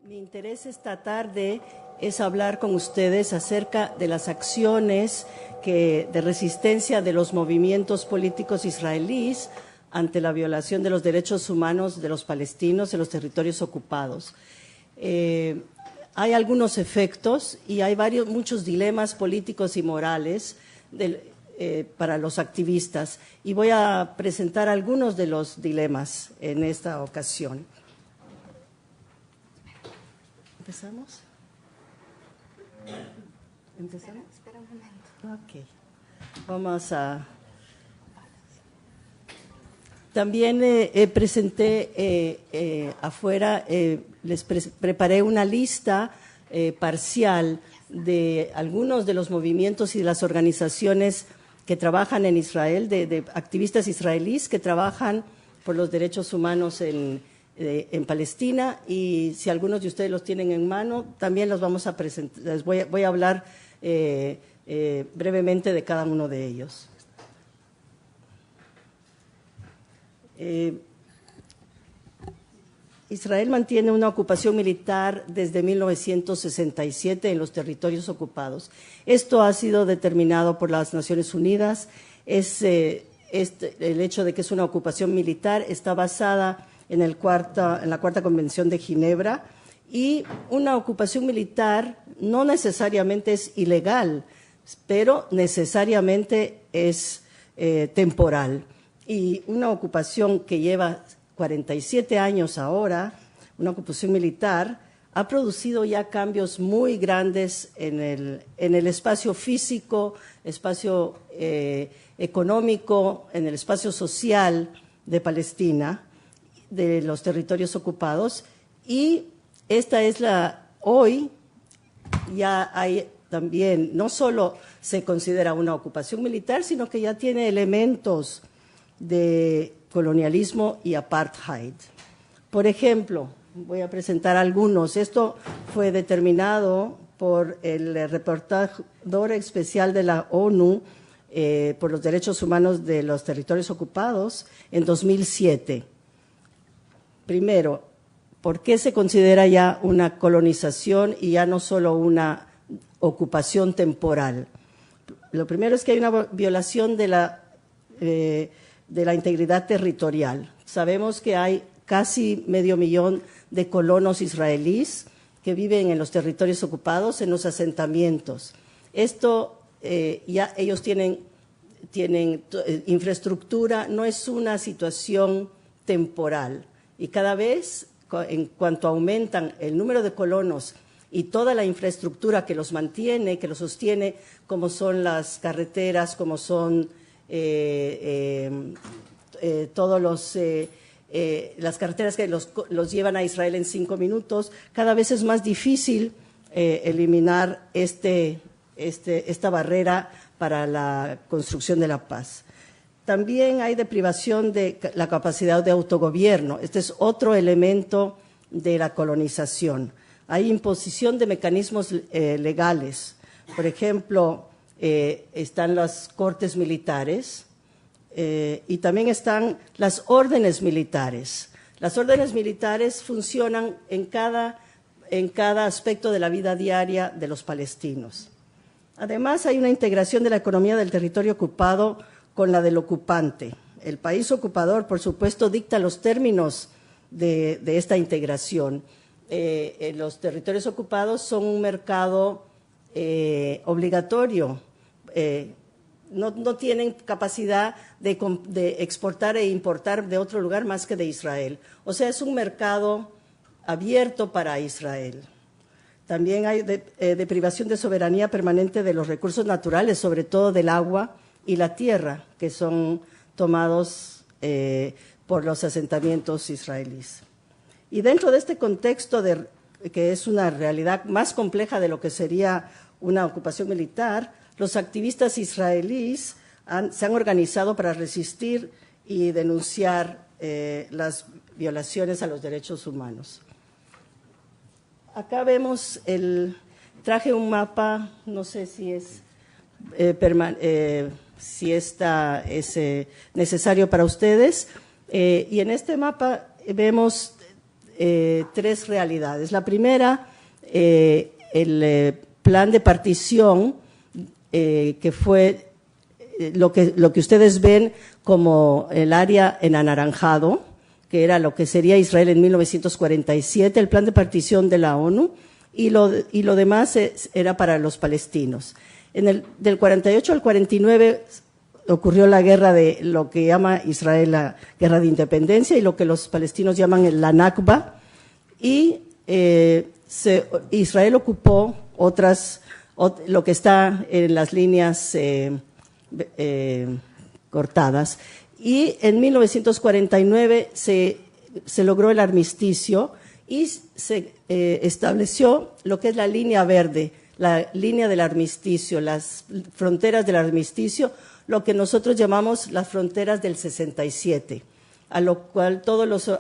Mi interés esta tarde es hablar con ustedes acerca de las acciones de resistencia de los movimientos políticos israelíes ante la violación de los derechos humanos de los palestinos en los territorios ocupados. Hay algunos efectos y hay muchos dilemas políticos y morales para los activistas, y voy a presentar algunos de los dilemas en esta ocasión. ¿Empezamos? ¿Empezamos? Espera un momento. Ok. Vamos a… También presenté afuera, les preparé una lista parcial de algunos de los movimientos y de las organizaciones que trabajan en Israel, de activistas israelíes que trabajan por los derechos humanos en Palestina, y si algunos de ustedes los tienen en mano, también los vamos a presentar. Les voy a hablar brevemente de cada uno de ellos. Israel mantiene una ocupación militar desde 1967 en los territorios ocupados. Esto ha sido determinado por las Naciones Unidas. El hecho de que es una ocupación militar está basada en la Cuarta Convención de Ginebra, y una ocupación militar no necesariamente es ilegal, pero necesariamente es temporal. Y una ocupación que lleva 47 años ahora, una ocupación militar, ha producido ya cambios muy grandes en el espacio físico, espacio económico, en el espacio social de Palestina, de los territorios ocupados, y esta es hoy ya hay también, no solo se considera una ocupación militar, sino que ya tiene elementos de colonialismo y apartheid. Por ejemplo, voy a presentar algunos. Esto fue determinado por el reportador especial de la ONU por los derechos humanos de los territorios ocupados en 2007. Primero, ¿por qué se considera ya una colonización y ya no solo una ocupación temporal? Lo primero es que hay una violación de la integridad territorial. Sabemos que hay casi 500,000 de colonos israelíes que viven en los territorios ocupados, en los asentamientos. Esto ya ellos tienen infraestructura, no es una situación temporal. Y cada vez, en cuanto aumentan el número de colonos y toda la infraestructura que los mantiene, que los sostiene, como son las carreteras, como son las carreteras que los llevan a Israel en 5 minutos, cada vez es más difícil eliminar esta barrera para la construcción de la paz. También hay deprivación de la capacidad de autogobierno. Este es otro elemento de la colonización. Hay imposición de mecanismos legales. Por ejemplo, están las cortes militares y también están las órdenes militares. Las órdenes militares funcionan en cada aspecto de la vida diaria de los palestinos. Además, hay una integración de la economía del territorio ocupado con la del ocupante. El país ocupador, por supuesto, dicta los términos de esta integración. Los territorios ocupados son un mercado obligatorio. No tienen capacidad de exportar e importar de otro lugar más que de Israel. O sea, es un mercado abierto para Israel. También hay deprivación de soberanía permanente de los recursos naturales, sobre todo del agua y la tierra, que son tomados por los asentamientos israelíes. Y dentro de este contexto, que es una realidad más compleja de lo que sería una ocupación militar, los activistas israelíes se han organizado para resistir y denunciar las violaciones a los derechos humanos. Acá vemos traje un mapa, no sé si es necesario para ustedes, y en este mapa vemos tres realidades. La primera, el plan de partición, que fue lo que ustedes ven como el área en anaranjado, que era lo que sería Israel en 1947, el plan de partición de la ONU, y lo demás era para los palestinos. Del 48 al 49 ocurrió la guerra de lo que llama Israel la guerra de independencia y lo que los palestinos llaman la Nakba, y Israel ocupó lo que está en las líneas cortadas, y en 1949 se logró el armisticio y se estableció lo que es la línea verde, la línea del armisticio, las fronteras del armisticio, lo que nosotros llamamos las fronteras del 67, a lo cual todos los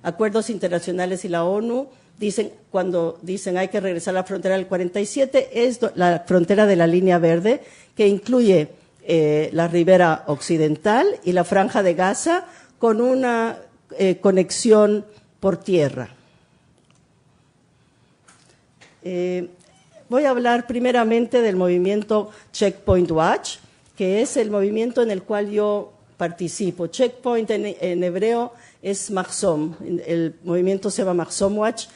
acuerdos internacionales y la ONU dicen, cuando dicen hay que regresar a la frontera del 47, es la frontera de la línea verde, que incluye la ribera occidental y la franja de Gaza con una conexión por tierra. Voy a hablar primeramente del movimiento Checkpoint Watch, que es el movimiento en el cual yo participo. Checkpoint en hebreo es Mahzom, el movimiento se llama Mahzom Watch,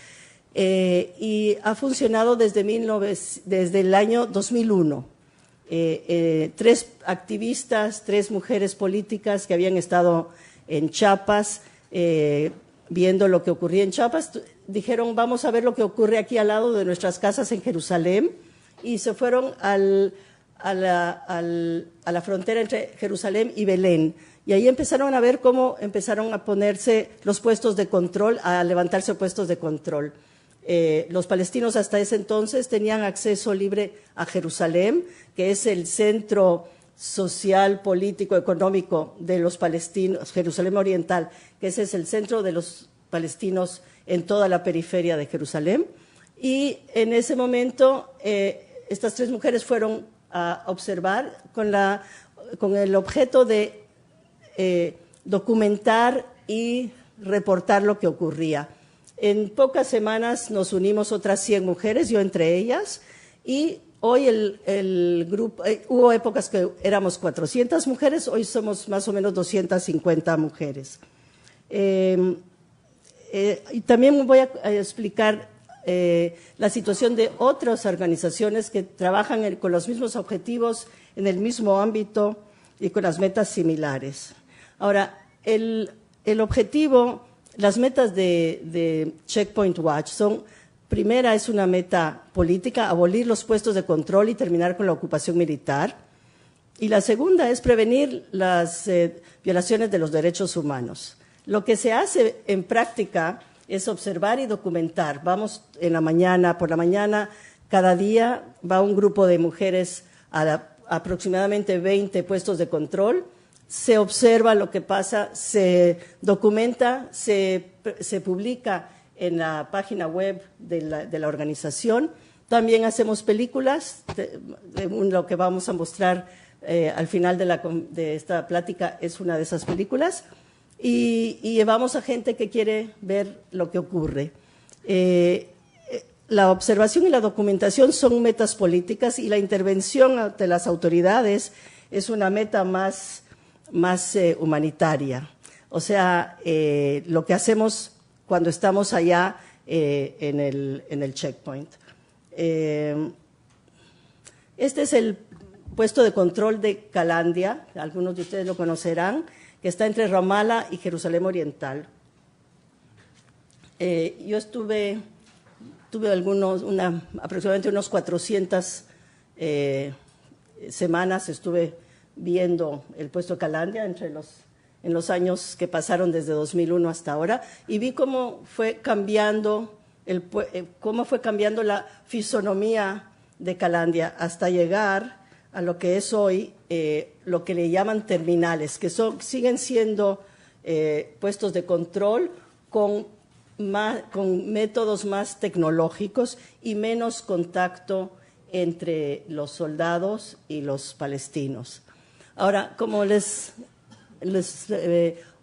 y ha funcionado desde el año 2001. Tres activistas, tres mujeres políticas que habían estado en Chiapas, viendo lo que ocurría en Chiapas, dijeron, vamos a ver lo que ocurre aquí al lado de nuestras casas en Jerusalén, y se fueron a la frontera entre Jerusalén y Belén. Y ahí empezaron a ver cómo empezaron a ponerse los puestos de control, a levantarse puestos de control. Los palestinos hasta ese entonces tenían acceso libre a Jerusalén, que es el centro social, político, económico de los palestinos, Jerusalén Oriental, que ese es el centro de los palestinos en toda la periferia de Jerusalén. Y en ese momento estas tres mujeres fueron a observar con el objeto de documentar y reportar lo que ocurría. En pocas semanas nos unimos otras 100 mujeres, yo entre ellas, y hoy el grupo, hubo épocas que éramos 400 mujeres, hoy somos más o menos 250 mujeres. Y también voy a explicar la situación de otras organizaciones que trabajan con los mismos objetivos, en el mismo ámbito y con las metas similares. Ahora, el objetivo, las metas de Checkpoint Watch son, primera es una meta política, abolir los puestos de control y terminar con la ocupación militar. Y la segunda es prevenir las violaciones de los derechos humanos. Lo que se hace en práctica es observar y documentar. Vamos por la mañana, cada día va un grupo de mujeres a aproximadamente 20 puestos de control, se observa lo que pasa, se documenta, se publica en la página web de la organización. También hacemos películas, lo que vamos a mostrar al final de esta plática es una de esas películas, y llevamos a gente que quiere ver lo que ocurre. La observación y la documentación son metas políticas, y la intervención de las autoridades es una meta más humanitaria. O sea, lo que hacemos cuando estamos allá en el checkpoint. Este es el puesto de control de Calandia, algunos de ustedes lo conocerán, que está entre Ramallah y Jerusalén Oriental. Yo tuve aproximadamente unos 400 semanas, estuve viendo el puesto de Calandia en los años que pasaron desde 2001 hasta ahora, y vi cómo fue cambiando la fisonomía de Calandia hasta llegar a lo que es hoy lo que le llaman terminales, que siguen siendo puestos de control con métodos más tecnológicos y menos contacto entre los soldados y los palestinos. Ahora, como les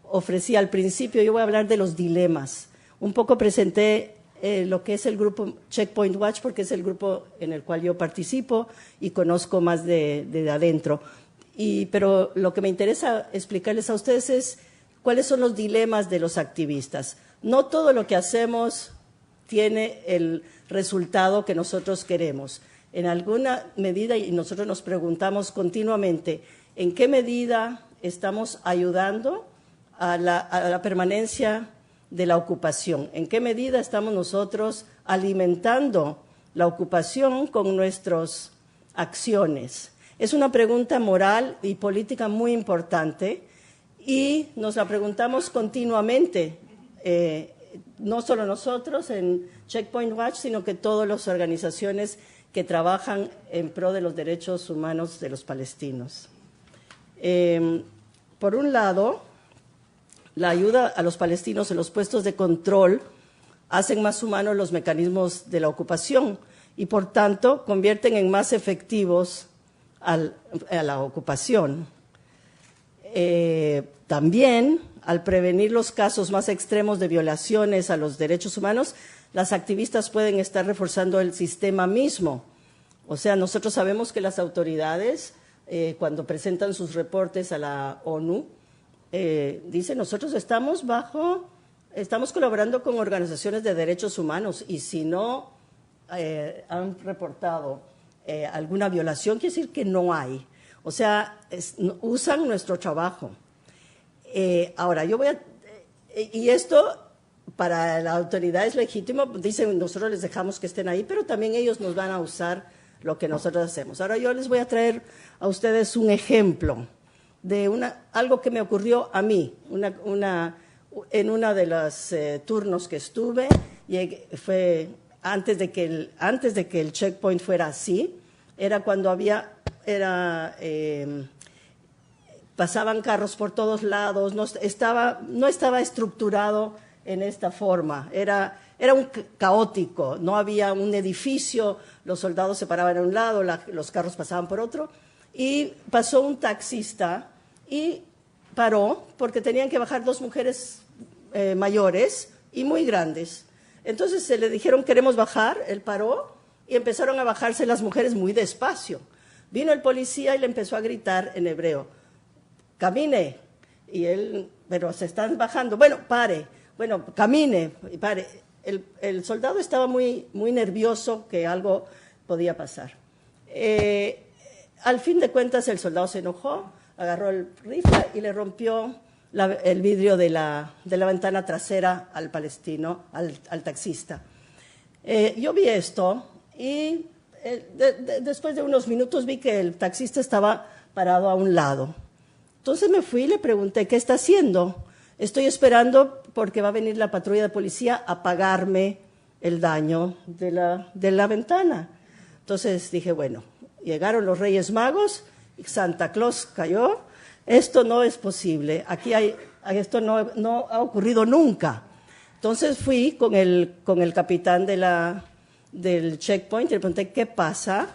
ofrecí al principio, yo voy a hablar de los dilemas. un poco presenté lo que es el grupo Checkpoint Watch, porque es el grupo en el cual yo participo y conozco más de adentro. Pero lo que me interesa explicarles a ustedes es cuáles son los dilemas de los activistas. No todo lo que hacemos tiene el resultado que nosotros queremos. En alguna medida, y nosotros nos preguntamos continuamente, ¿en qué medida estamos ayudando a la permanencia de la ocupación? ¿En qué medida estamos nosotros alimentando la ocupación con nuestras acciones? Es una pregunta moral y política muy importante y nos la preguntamos continuamente, no solo nosotros en Checkpoint Watch, sino que todas las organizaciones que trabajan en pro de los derechos humanos de los palestinos. Por un lado, la ayuda a los palestinos en los puestos de control hacen más humanos los mecanismos de la ocupación y, por tanto, convierten en más efectivos a la ocupación. También, al prevenir los casos más extremos de violaciones a los derechos humanos, las activistas pueden estar reforzando el sistema mismo. O sea, nosotros sabemos que las autoridades, cuando presentan sus reportes a la ONU, dicen, nosotros estamos colaborando con organizaciones de derechos humanos y si no han reportado alguna violación, quiere decir que no hay. O sea, usan nuestro trabajo. Ahora, y esto para la autoridad es legítimo, dicen, nosotros les dejamos que estén ahí, pero también ellos nos van a usar lo que nosotros hacemos. Ahora yo les voy a traer a ustedes un ejemplo de algo que me ocurrió a mí, en una de los turnos que estuve, fue antes de que el checkpoint fuera así, era cuando pasaban carros por todos lados, no estaba estructurado en esta forma, era un caótico, no había un edificio, los soldados se paraban a un lado, los carros pasaban por otro, y pasó un taxista y paró porque tenían que bajar dos mujeres mayores y muy grandes. Entonces se le dijeron, queremos bajar, él paró y empezaron a bajarse las mujeres muy despacio. Vino el policía y le empezó a gritar en hebreo, camine, y él, pero se están bajando, bueno, pare, bueno, camine, y pare. El soldado estaba muy, muy nervioso que algo podía pasar. Al fin de cuentas el soldado se enojó, agarró el rifle y le rompió el vidrio de la ventana trasera al palestino, al taxista. Yo vi esto y después de unos minutos vi que el taxista estaba parado a un lado. Entonces me fui y le pregunté, ¿qué está haciendo? Estoy esperando porque va a venir la patrulla de policía a pagarme el daño de la ventana. Entonces dije, bueno, llegaron los Reyes Magos, y Santa Claus cayó, esto no es posible, esto no ha ocurrido nunca. Entonces fui con el capitán del checkpoint y le pregunté, ¿qué pasa?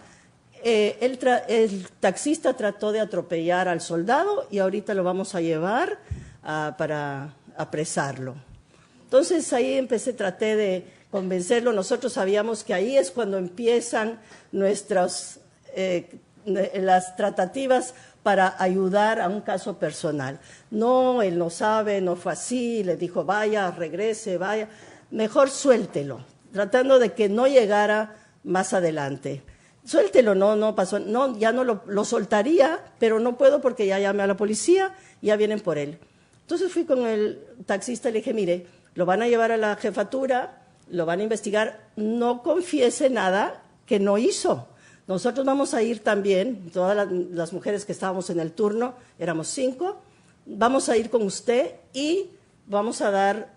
El taxista trató de atropellar al soldado y ahorita lo vamos a llevar para apresarlo. Entonces ahí traté de convencerlo. Nosotros sabíamos que ahí es cuando empiezan las tratativas para ayudar a un caso personal. No, él no sabe, no fue así, le dijo vaya, regrese, vaya, mejor suéltelo, tratando de que no llegara más adelante. Suéltelo, no pasó, no, ya no lo soltaría, pero no puedo porque ya llamé a la policía y ya vienen por él. Entonces fui con el taxista y le dije, mire, lo van a llevar a la jefatura, lo van a investigar, no confiese nada que no hizo. Nosotros vamos a ir también, todas las mujeres que estábamos en el turno, éramos 5, vamos a ir con usted y vamos a dar,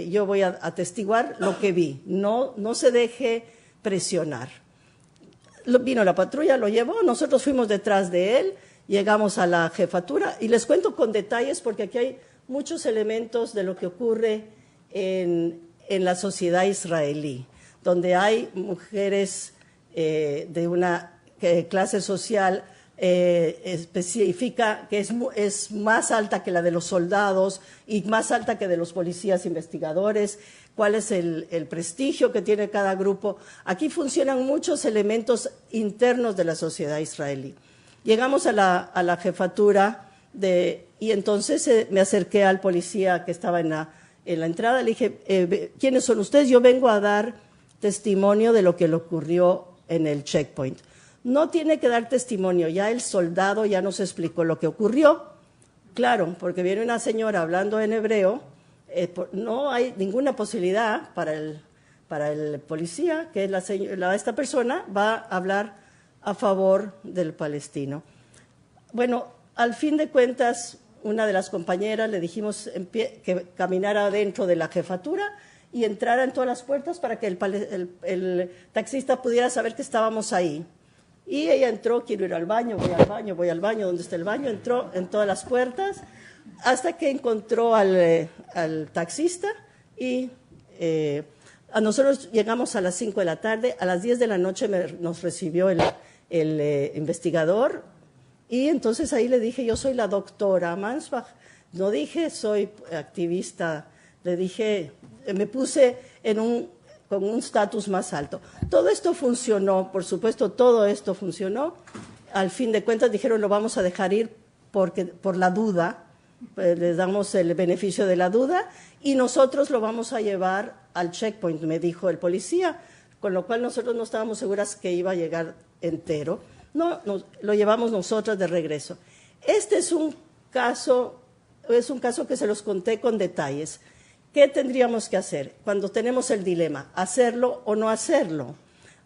yo voy a atestiguar lo que vi, no se deje presionar. Vino la patrulla, lo llevó, nosotros fuimos detrás de él, llegamos a la jefatura y les cuento con detalles porque aquí hay muchos elementos de lo que ocurre en la sociedad israelí, donde hay mujeres de una clase social especifica que es más alta que la de los soldados y más alta que de los policías investigadores, cuál es el prestigio que tiene cada grupo. Aquí funcionan muchos elementos internos de la sociedad israelí. Llegamos a la jefatura y entonces me acerqué al policía que estaba en la entrada, le dije, ¿quiénes son ustedes? Yo vengo a dar testimonio de lo que le ocurrió en el checkpoint. No tiene que dar testimonio, ya el soldado ya nos explicó lo que ocurrió. Claro, porque viene una señora hablando en hebreo, no hay ninguna posibilidad para el policía que esta persona va a hablar a favor del palestino. Bueno, al fin de cuentas, una de las compañeras le dijimos que caminara dentro de la jefatura y entrara en todas las puertas para que el taxista pudiera saber que estábamos ahí. Y ella entró, quiero ir al baño, voy al baño, ¿dónde está el baño? Entró en todas las puertas hasta que encontró al taxista y a nosotros llegamos a las 5 de la tarde, a las 10 de la noche nos recibió el investigador y entonces ahí le dije, yo soy la doctora Mansbach, no dije soy activista, le dije, me puse con un estatus más alto. Todo esto funcionó, por supuesto, todo esto funcionó. Al fin de cuentas dijeron, lo vamos a dejar ir por la duda, les damos el beneficio de la duda y nosotros lo vamos a llevar al checkpoint, me dijo el policía, con lo cual nosotros no estábamos seguras que iba a llegar entero. No, lo llevamos nosotras de regreso. Este es un caso que se los conté con detalles. ¿Qué tendríamos que hacer cuando tenemos el dilema? ¿Hacerlo o no hacerlo?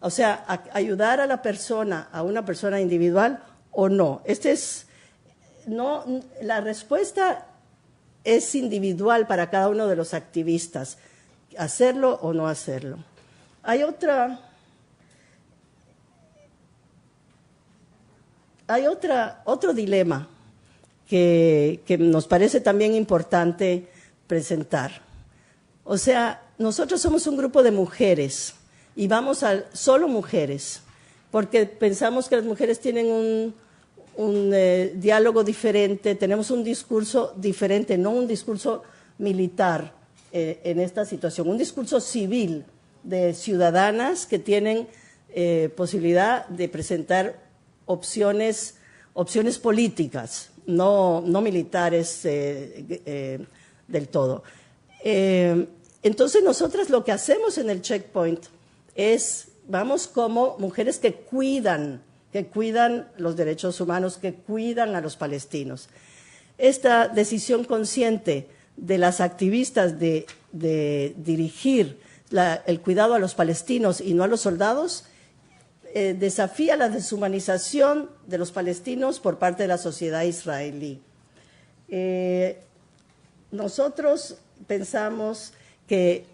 O sea, ayudar a una persona individual o no. La respuesta es individual para cada uno de los activistas. ¿Hacerlo o no hacerlo? Hay otro dilema que nos parece también importante presentar. O sea, nosotros somos un grupo de mujeres y vamos solo mujeres, porque pensamos que las mujeres tienen un diálogo diferente, tenemos un discurso diferente, no un discurso militar en esta situación, un discurso civil de ciudadanas que tienen posibilidad de presentar opciones políticas, no militares del todo. Entonces nosotras lo que hacemos en el checkpoint es, vamos como mujeres que cuidan los derechos humanos, que cuidan a los palestinos. Esta decisión consciente de las activistas de dirigir el cuidado a los palestinos y no a los soldados desafía la deshumanización de los palestinos por parte de la sociedad israelí. Nosotros pensamos que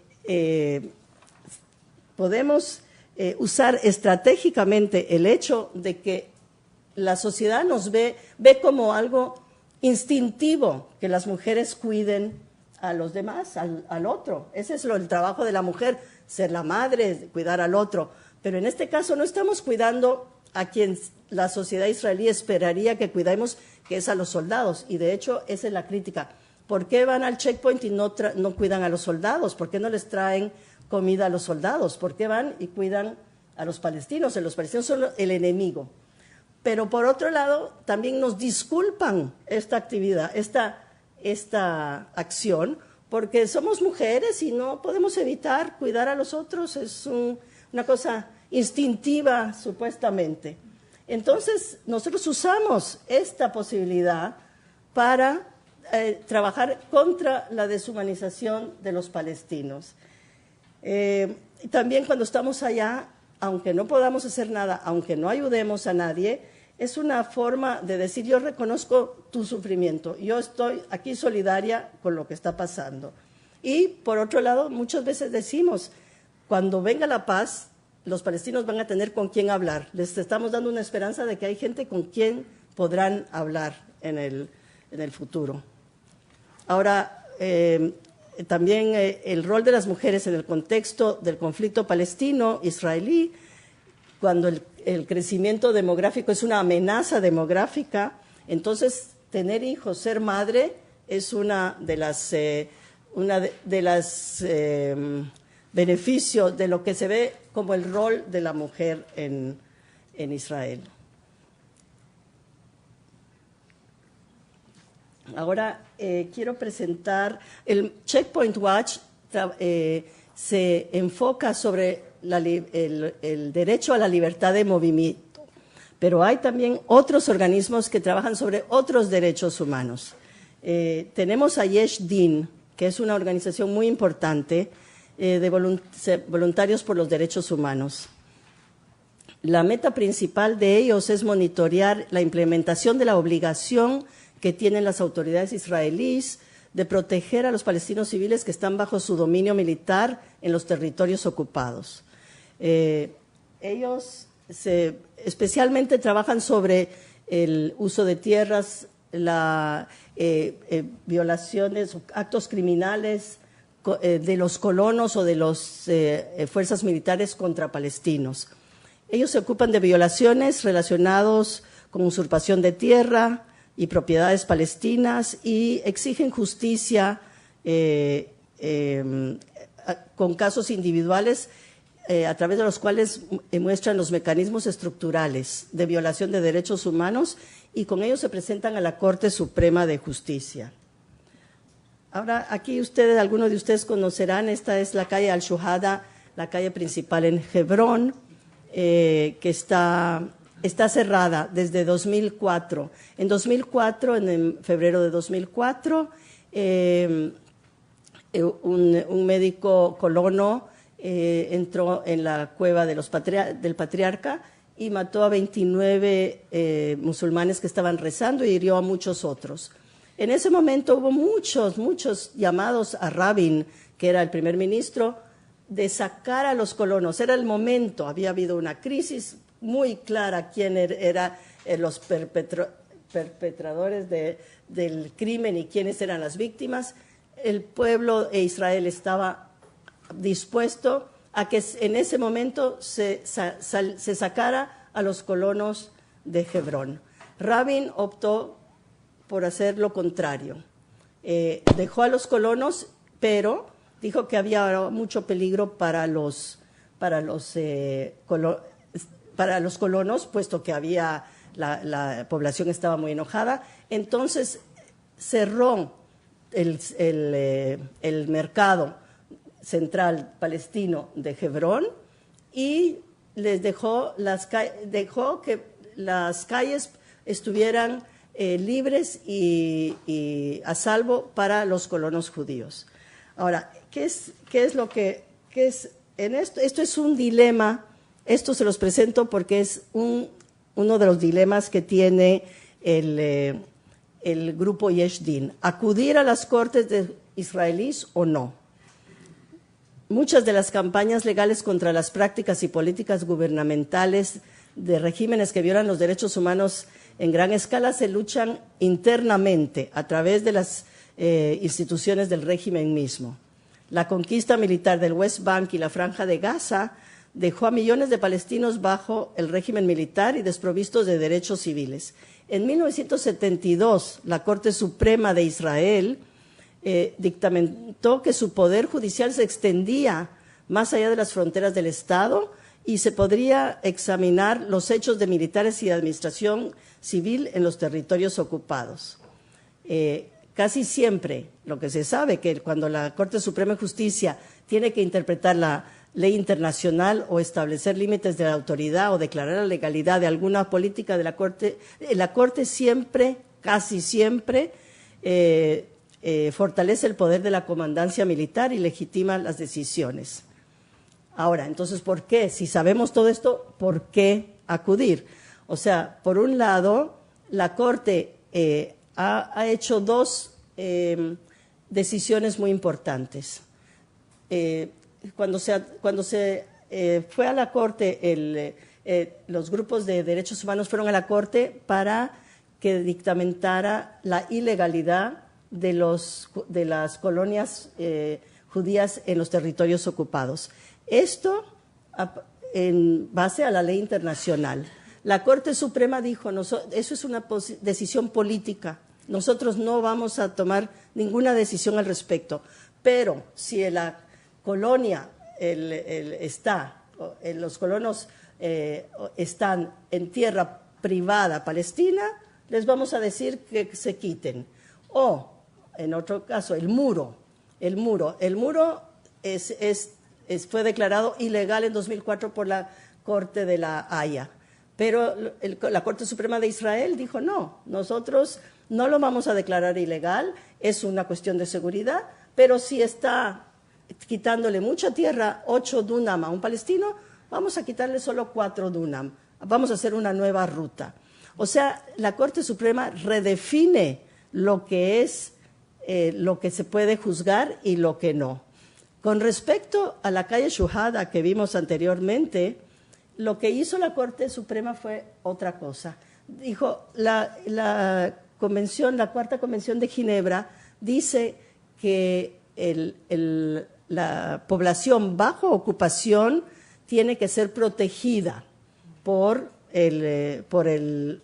podemos usar estratégicamente el hecho de que la sociedad nos ve como algo instintivo que las mujeres cuiden a los demás, al otro. Ese es el trabajo de la mujer, ser la madre, cuidar al otro. Pero en este caso no estamos cuidando a quien la sociedad israelí esperaría que cuidemos, que es a los soldados. Y de hecho esa es la crítica. ¿Por qué van al checkpoint y no cuidan a los soldados? ¿Por qué no les traen comida a los soldados? ¿Por qué van y cuidan a los palestinos? Los palestinos son el enemigo. Pero por otro lado, también nos disculpan esta actividad, esta acción, porque somos mujeres y no podemos evitar cuidar a los otros. Es una cosa instintiva, supuestamente. Entonces, nosotros usamos esta posibilidad para trabajar contra la deshumanización de los palestinos. También cuando estamos allá, aunque no podamos hacer nada, aunque no ayudemos a nadie, es una forma de decir, yo reconozco tu sufrimiento, yo estoy aquí solidaria con lo que está pasando. Y por otro lado, muchas veces decimos, cuando venga la paz, los palestinos van a tener con quién hablar. Les estamos dando una esperanza de que hay gente con quien podrán hablar en el futuro. Ahora, también el rol de las mujeres en el contexto del conflicto palestino-israelí cuando el crecimiento demográfico es una amenaza demográfica, entonces tener hijos, ser madre, es una de las beneficios de lo que se ve como el rol de la mujer en Israel. Ahora quiero presentar, el Checkpoint Watch se enfoca sobre el derecho a la libertad de movimiento, pero hay también otros organismos que trabajan sobre otros derechos humanos. Tenemos a Yesh Din, que es una organización muy importante de voluntarios por los derechos humanos. La meta principal de ellos es monitorear la implementación de la obligación que tienen las autoridades israelíes de proteger a los palestinos civiles que están bajo su dominio militar en los territorios ocupados. Ellos especialmente trabajan sobre el uso de tierras, violaciones, actos criminales de los colonos o de las fuerzas militares contra palestinos. Ellos se ocupan de violaciones relacionadas con usurpación de tierra y propiedades palestinas y exigen justicia con casos individuales a través de los cuales muestran los mecanismos estructurales de violación de derechos humanos y con ellos se presentan a la Corte Suprema de Justicia. Ahora, aquí algunos de ustedes conocerán, esta es la calle Al-Shuhada, la calle principal en Hebrón, que está cerrada desde 2004. En 2004, en febrero de 2004, un médico colono entró en la cueva del patriarca y mató a 29 musulmanes que estaban rezando y hirió a muchos otros. En ese momento hubo muchos llamados a Rabin, que era el primer ministro, de sacar a los colonos. Era el momento, había habido una crisis muy clara quién eran los perpetradores del crimen y quiénes eran las víctimas. El pueblo de Israel estaba dispuesto a que en ese momento se sacara a los colonos de Hebrón. Rabin optó por hacer lo contrario. Dejó a los colonos, pero dijo que había mucho peligro para los colonos, puesto que la población estaba muy enojada. Entonces cerró el mercado central palestino de Hebrón y les dejó que las calles estuvieran libres y a salvo para los colonos judíos. Ahora, ¿qué es lo que es en esto? Esto es un dilema. Esto se los presento porque es uno de los dilemas que tiene el grupo Yesh Din. ¿Acudir a las cortes israelíes o no? Muchas de las campañas legales contra las prácticas y políticas gubernamentales de regímenes que violan los derechos humanos en gran escala se luchan internamente a través de las instituciones del régimen mismo. La conquista militar del West Bank y la Franja de Gaza dejó a millones de palestinos bajo el régimen militar y desprovistos de derechos civiles. En 1972, la Corte Suprema de Israel dictamentó que su poder judicial se extendía más allá de las fronteras del Estado y se podría examinar los hechos de militares y de administración civil en los territorios ocupados. Casi siempre, lo que se sabe, que cuando la Corte Suprema de Justicia tiene que interpretar la ley internacional o establecer límites de la autoridad o declarar la legalidad de alguna política de la Corte siempre, casi siempre, fortalece el poder de la comandancia militar y legitima las decisiones. Ahora, entonces, ¿por qué? Si sabemos todo esto, ¿por qué acudir? O sea, por un lado, la Corte ha hecho dos decisiones muy importantes. Cuando se fue a la Corte, los grupos de derechos humanos fueron a la Corte para que dictamentara la ilegalidad de las colonias judías en los territorios ocupados. Esto en base a la ley internacional. La Corte Suprema dijo, eso es una decisión política, nosotros no vamos a tomar ninguna decisión al respecto, pero si en la colonia los colonos están en tierra privada palestina, les vamos a decir que se quiten. O, en otro caso, el muro fue declarado ilegal en 2004 por la Corte de la Haya. Pero la Corte Suprema de Israel dijo, no, nosotros no lo vamos a declarar ilegal, es una cuestión de seguridad, pero si está quitándole mucha tierra, 8 dúnam a un palestino, vamos a quitarle solo 4 dúnam, vamos a hacer una nueva ruta. O sea, la Corte Suprema redefine lo que es, lo que se puede juzgar y lo que no. Con respecto a la calle Shuhada que vimos anteriormente, lo que hizo la Corte Suprema fue otra cosa. Dijo, la Cuarta Convención de Ginebra dice que la población bajo ocupación tiene que ser protegida por el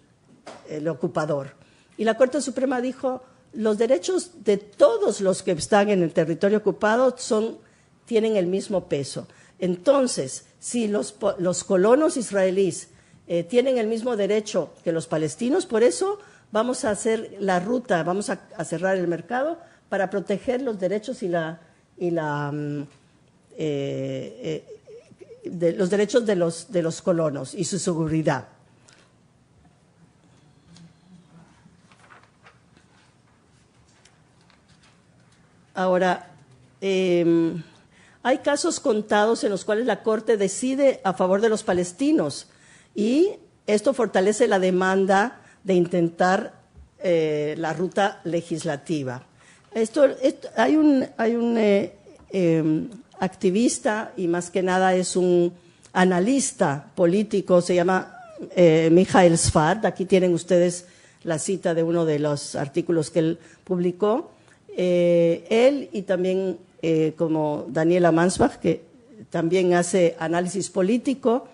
ocupador. Y la Corte Suprema dijo, los derechos de todos los que están en el territorio ocupado tienen el mismo peso. Entonces, si los colonos israelíes tienen el mismo derecho que los palestinos, por eso vamos a hacer la ruta, vamos a cerrar el mercado para proteger los derechos los derechos de los colonos y su seguridad. Ahora, hay casos contados en los cuales la Corte decide a favor de los palestinos y esto fortalece la demanda de intentar la ruta legislativa. Hay un activista y más que nada es un analista político, se llama Michael Sfard. Aquí tienen ustedes la cita de uno de los artículos que él publicó. Él y también como Daniela Mansbach, que también hace análisis político,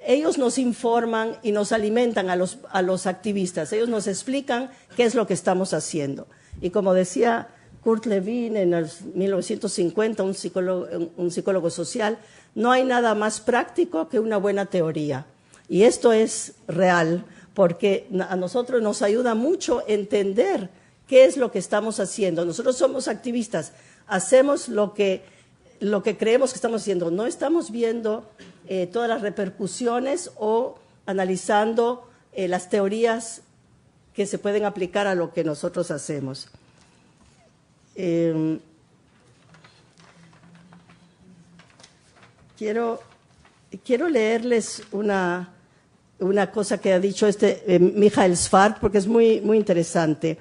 ellos nos informan y nos alimentan a los activistas, ellos nos explican qué es lo que estamos haciendo. Y como decía Kurt Lewin en el 1950, un psicólogo social, no hay nada más práctico que una buena teoría. Y esto es real, porque a nosotros nos ayuda mucho entender qué es lo que estamos haciendo. Nosotros somos activistas, hacemos lo que creemos que estamos haciendo. No estamos viendo todas las repercusiones o analizando las teorías que se pueden aplicar a lo que nosotros hacemos. Quiero leerles una cosa que ha dicho Michael Sfard, porque es muy, muy interesante.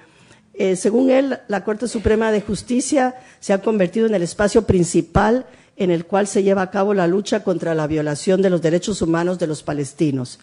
Según él, la Corte Suprema de Justicia se ha convertido en el espacio principal en el cual se lleva a cabo la lucha contra la violación de los derechos humanos de los palestinos.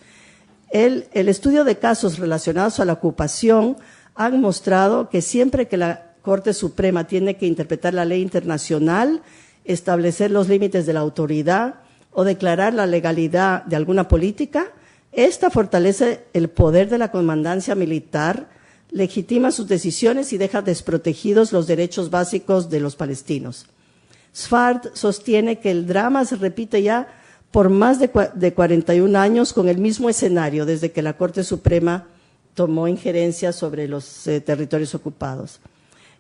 El estudio de casos relacionados a la ocupación han mostrado que siempre que la Corte Suprema tiene que interpretar la ley internacional, establecer los límites de la autoridad o declarar la legalidad de alguna política, esta fortalece el poder de la comandancia militar, legitima sus decisiones y deja desprotegidos los derechos básicos de los palestinos. Sfard sostiene que el drama se repite ya por más de 41 años con el mismo escenario desde que la Corte Suprema tomó injerencia sobre los territorios ocupados.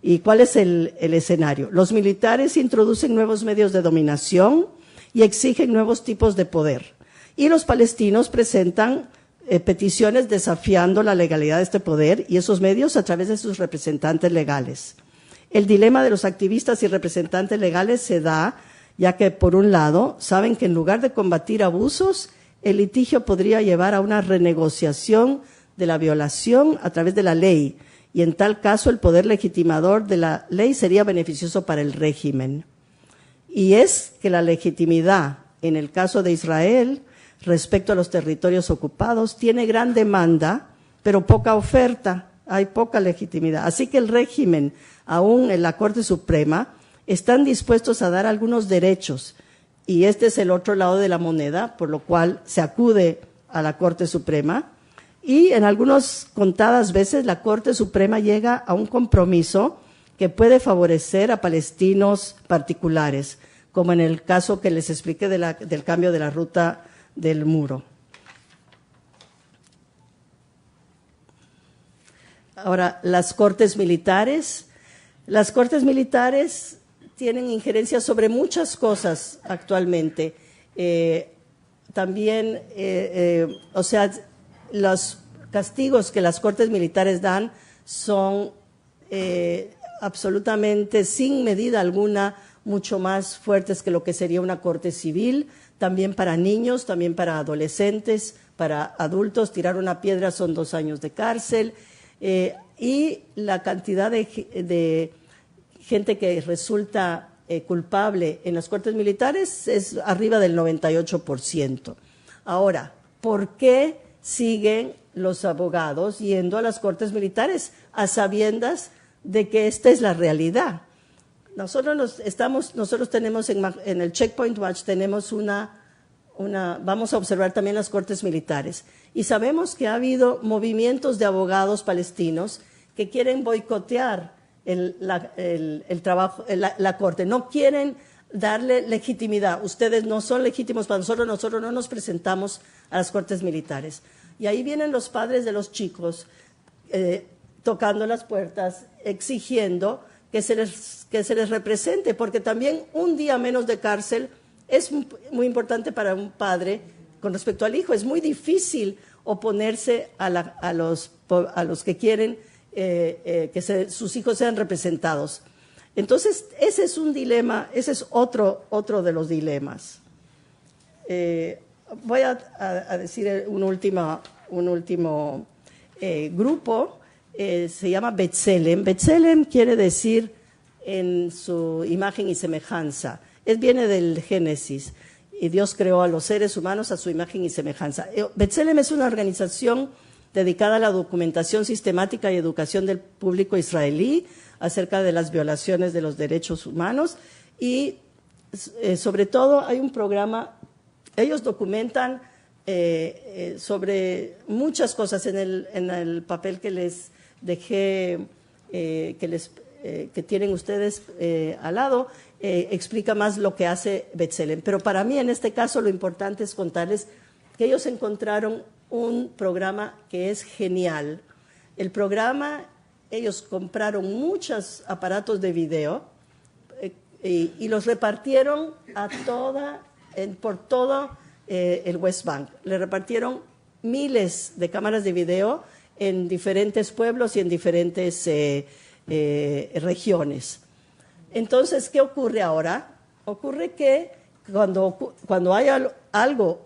¿Y cuál es el escenario? Los militares introducen nuevos medios de dominación y exigen nuevos tipos de poder. Y los palestinos presentan peticiones desafiando la legalidad de este poder y esos medios a través de sus representantes legales. El dilema de los activistas y representantes legales se da ya que, por un lado, saben que en lugar de combatir abusos, el litigio podría llevar a una renegociación de la violación a través de la ley y en tal caso el poder legitimador de la ley sería beneficioso para el régimen. Y es que la legitimidad, en el caso de Israel, respecto a los territorios ocupados, tiene gran demanda, pero poca oferta, hay poca legitimidad. Así que el régimen, aún en la Corte Suprema, están dispuestos a dar algunos derechos y este es el otro lado de la moneda, por lo cual se acude a la Corte Suprema, y en algunas contadas veces la Corte Suprema llega a un compromiso que puede favorecer a palestinos particulares, como en el caso que les expliqué del cambio de la ruta del muro. Ahora, las cortes militares. Las cortes militares tienen injerencia sobre muchas cosas actualmente. También, o sea, los castigos que las cortes militares dan son absolutamente, sin medida alguna, mucho más fuertes que lo que sería una corte civil, también para niños, también para adolescentes, para adultos. Tirar una piedra son 2 años de cárcel, y la cantidad de gente que resulta culpable en las cortes militares es arriba del 98%. Ahora, ¿por qué siguen los abogados yendo a las cortes militares a sabiendas de que esta es la realidad? Nosotros tenemos en el Checkpoint Watch tenemos vamos a observar también las cortes militares, y sabemos que ha habido movimientos de abogados palestinos que quieren boicotear el trabajo, la corte, no quieren darle legitimidad. Ustedes no son legítimos para nosotros no nos presentamos a las cortes militares. Y ahí vienen los padres de los chicos tocando las puertas, exigiendo que se les represente, porque también un día menos de cárcel es muy importante para un padre con respecto al hijo. Es muy difícil oponerse a los que quieren que sus hijos sean representados. Entonces, ese es un dilema, ese es otro de los dilemas. Voy a decir un último grupo, se llama B'Tselem. B'Tselem quiere decir en su imagen y semejanza. Viene del Génesis, y Dios creó a los seres humanos a su imagen y semejanza. B'Tselem es una organización dedicada a la documentación sistemática y educación del público israelí acerca de las violaciones de los derechos humanos, y sobre todo hay un programa, ellos documentan sobre muchas cosas. En el papel que les dejé, que tienen ustedes al lado, explica más lo que hace B'Tselem. Pero para mí, en este caso, lo importante es contarles que ellos encontraron un programa que es genial. El programa, ellos compraron muchos aparatos de video y los repartieron por todo el West Bank. Le repartieron miles de cámaras de video en diferentes pueblos y en diferentes regiones. Entonces, ¿qué ocurre ahora? Ocurre que cuando hay algo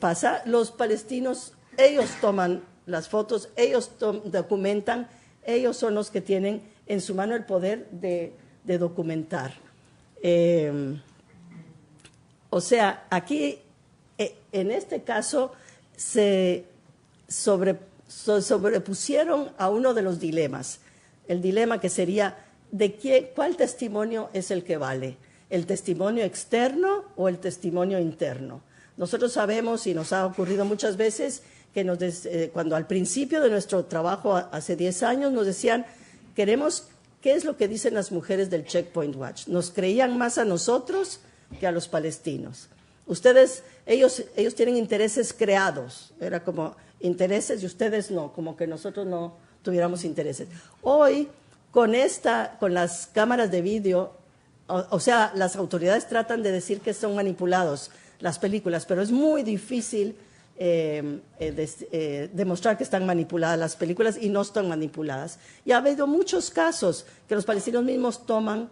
pasa, los palestinos, ellos toman las fotos, ellos documentan, ellos son los que tienen en su mano el poder de documentar. O sea, aquí, en este caso, se sobrepusieron a uno de los dilemas. El dilema que sería, ¿cuál testimonio es el que vale? ¿El testimonio externo o el testimonio interno? Nosotros sabemos, y nos ha ocurrido muchas veces, que cuando al principio de nuestro trabajo, hace 10 años, nos decían, queremos, ¿qué es lo que dicen las mujeres del Checkpoint Watch? Nos creían más a nosotros que a los palestinos. Ellos tienen intereses creados, era como intereses, y ustedes no, como que nosotros no tuviéramos intereses. Hoy, con las cámaras de vídeo, o sea, las autoridades tratan de decir que son manipulados las películas, pero es muy difícil demostrar que están manipuladas las películas, y no están manipuladas. Y ha habido muchos casos que los palestinos mismos toman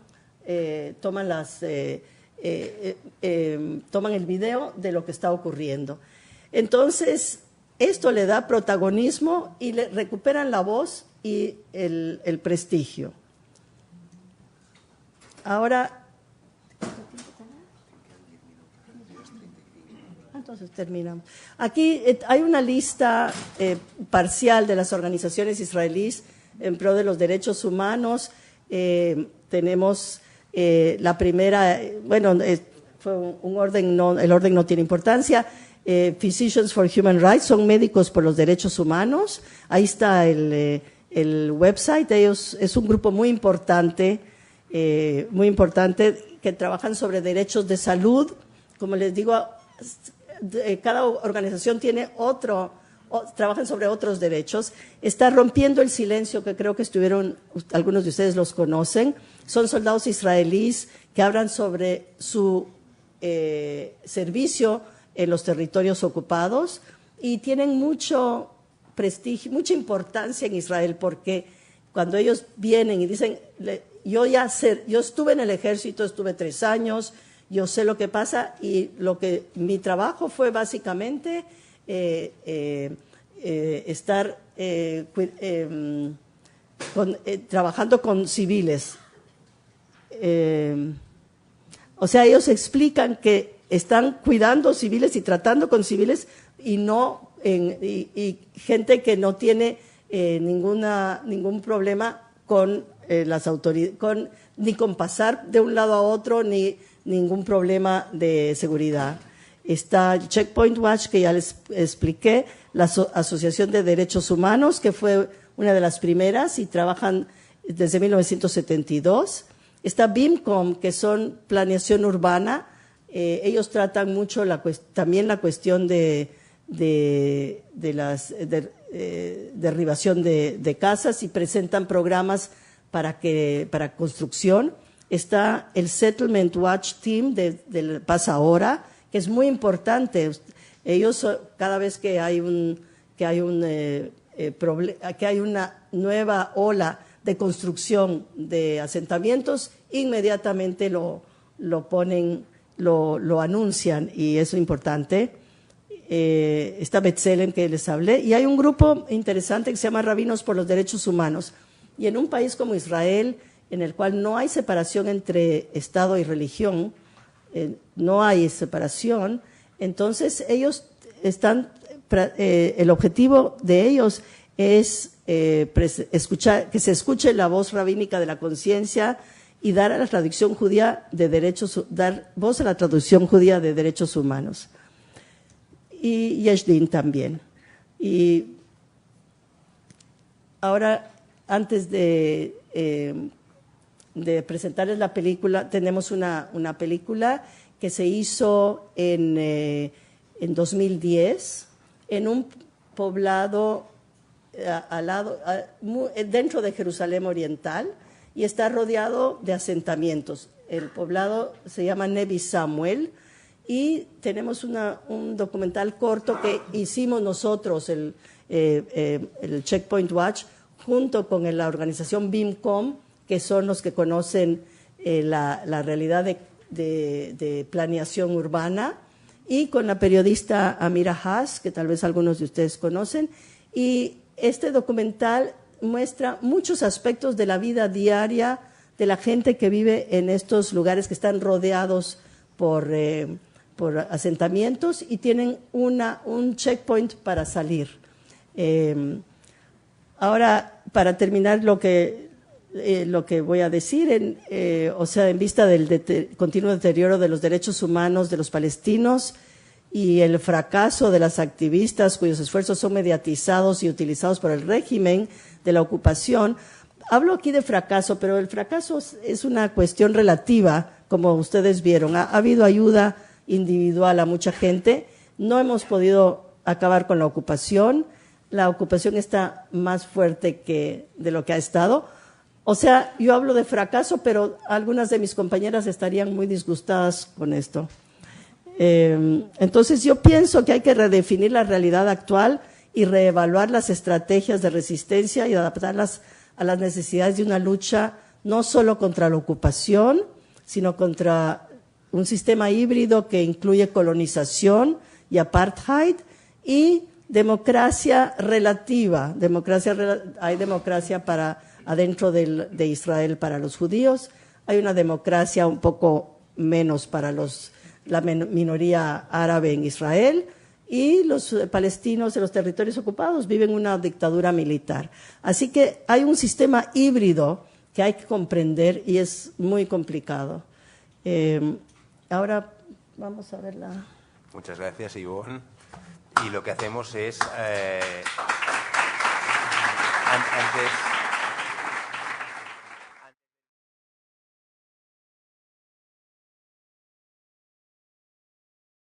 el video de lo que está ocurriendo. Entonces, esto le da protagonismo y le recuperan la voz y el prestigio. Ahora, entonces terminamos. Aquí hay una lista parcial de las organizaciones israelíes en pro de los derechos humanos. Tenemos la primera, fue un orden, el orden no tiene importancia. Physicians for Human Rights, son médicos por los derechos humanos. Ahí está el website. Ellos es un grupo muy importante que trabajan sobre derechos de salud. Como les digo, cada organización tiene trabajan sobre otros derechos. Está rompiendo el silencio, que creo que algunos de ustedes los conocen. Son soldados israelíes que hablan sobre su servicio en los territorios ocupados y tienen mucho prestigio, mucha importancia en Israel, porque cuando ellos vienen y dicen, yo estuve en el ejército, estuve 3 años, yo sé lo que pasa, y mi trabajo fue básicamente estar trabajando con civiles. O sea, ellos explican que están cuidando civiles y tratando con civiles y gente que no tiene ningún problema con las autoridades, ni con pasar de un lado a otro, ni ningún problema de seguridad. Está Checkpoint Watch, que ya les expliqué, la Asociación de Derechos Humanos, que fue una de las primeras y trabajan desde 1972. Está BIMCOM, que son planeación urbana. Ellos tratan mucho también la cuestión de derribación de casas y presentan programas para construcción. Está el Settlement Watch Team del Paz Ahora, que es muy importante. Ellos, cada vez que hay una nueva ola de construcción de asentamientos, inmediatamente lo anuncian, y eso es importante. Está B'Tselem, que les hablé, y hay un grupo interesante que se llama Rabinos por los Derechos Humanos. Y en un país como Israel, en el cual no hay separación entre Estado y religión, no hay separación, entonces ellos están, el objetivo de ellos es que se escuche la voz rabínica de la conciencia y dar a la traducción judía dar voz a la traducción judía de derechos humanos. Y Yesh Din también. Y ahora, antes de presentarles la película, tenemos una película que se hizo en 2010 en un poblado dentro de Jerusalén Oriental, y está rodeado de asentamientos. El poblado se llama Nevi Samuel, y tenemos un documental corto que hicimos nosotros, el Checkpoint Watch, junto con la organización BIMCOM, que son los que conocen la realidad de planeación urbana, y con la periodista Amira Haas, que tal vez algunos de ustedes conocen. Y este documental muestra muchos aspectos de la vida diaria de la gente que vive en estos lugares que están rodeados por asentamientos y tienen un checkpoint para salir. Ahora, para terminar lo que voy a decir, en vista del continuo deterioro de los derechos humanos de los palestinos y el fracaso de las activistas cuyos esfuerzos son mediatizados y utilizados por el régimen de la ocupación. Hablo aquí de fracaso, pero el fracaso es una cuestión relativa, como ustedes vieron. Ha habido ayuda individual a mucha gente. No hemos podido acabar con la ocupación. La ocupación está más fuerte de lo que ha estado. O sea, yo hablo de fracaso, pero algunas de mis compañeras estarían muy disgustadas con esto. Entonces, yo pienso que hay que redefinir la realidad actual y reevaluar las estrategias de resistencia y adaptarlas a las necesidades de una lucha no solo contra la ocupación, sino contra un sistema híbrido que incluye colonización y apartheid y democracia relativa. Hay democracia adentro de Israel para los judíos, hay una democracia un poco menos para la minoría árabe en Israel, y los palestinos de los territorios ocupados viven una dictadura militar. Así que hay un sistema híbrido que hay que comprender y es muy complicado. Ahora Vamos a verla. Muchas gracias, Ivonne. Y lo que hacemos es, antes